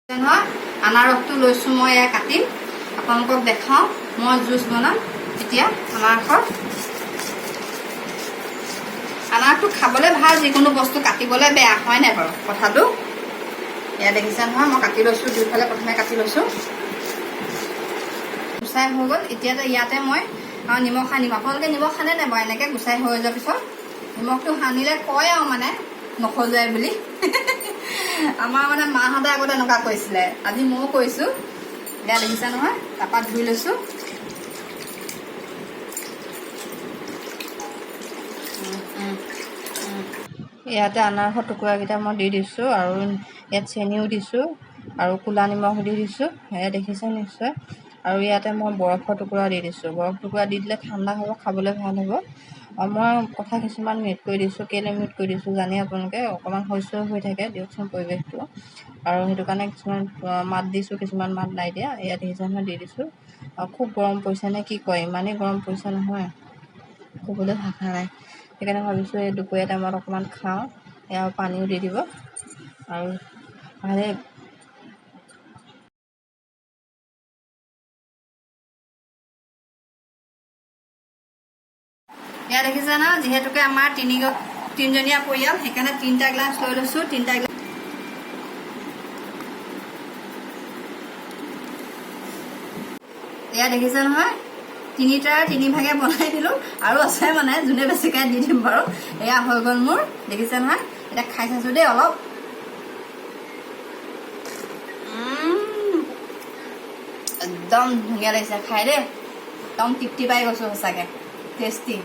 নহয় আনাৰসটো লৈছোঁ মই এয়া কাটিম আপোনালোকক দেখাওঁ মই জুচ বনাম এতিয়া আনাৰসটো খাবলৈ ভাল যিকোনো বস্তু কাটিবলৈ বেয়া হয় নাই বাৰু কথাটো এয়া দেখিছে নহয় মই কাটি লৈছোঁ দুইফালে প্ৰথমে কাটি লৈছোঁ গুচাই হৈ গ'ল এতিয়া ইয়াতে মই নিমখ সানিম আপোনালোকে নিমখ সানে নাই বাৰু এনেকৈ গুচাই হৈ যোৱাৰ পিছত নিমখটো সানিলে কয় আৰু মানে নখজুৱাই বুলি আমাৰ মানে মাহঁতে আগতে এনেকুৱা কৈছিলে আজি ময়ো কৈছোঁ এয়া দেখিছা নহয় তাৰপৰা ধুই লৈছোঁ ইয়াতে আনাৰসৰ টুকুৰাকেইটা মই দি দিছোঁ আৰু ইয়াত চেনিও দিছোঁ আৰু ক'লা নিমখ দি দিছোঁ সেয়া দেখিছে নিশ্চয় আৰু ইয়াতে মই বৰফৰ টুকুৰা দি দিছোঁ বৰফ টুকুৰা দি দিলে ঠাণ্ডা হ'ব খাবলৈ ভাল হ'ব মই কথা কিছুমান মিউট কৰি দিছোঁ কেলৈ মিউট কৰি দিছোঁ জানি আপোনালোকে অকণমান শস্য হৈ থাকে দিয়কচোন পৰিৱেশটো আৰু সেইটো কাৰণে কিছুমান মাত দিছোঁ কিছুমান মাত নাই দিয়া ইয়াত দেখিছে নহয় দি দিছোঁ আৰু খুব গৰম পৰিছে নে কি কয় ইমানেই গৰম পৰিছে নহয় ক'বলৈ ভাষা নাই সেইকাৰণে ভাবিছোঁ এই দুপৰীয়া টাইমত অকণমান খাওঁ এয়া পানীও দি দিব আৰু ভালে এয়া দেখিছে না যিহেতুকে আমাৰ তিনিজনীয়া পৰিয়াল সেইকাৰণে 3টা গ্লাছ লৈ লৈছোঁ 3টা গ্লাছ এয়া দেখিছে নহয় 3টাৰ 3 ভাগে বনাই দিলোঁ আৰু আছে মানে যোনে বেছিকৈ দি দিম বাৰু এয়া হৈ গ'ল মোৰ দেখিছে নহয় এতিয়া খাই চাইছোঁ দেই অলপ একদম ধুনীয়া লাগিছে খাই দেই একদম তৃপ্তি পাই গৈছোঁ সঁচাকৈ টেষ্টি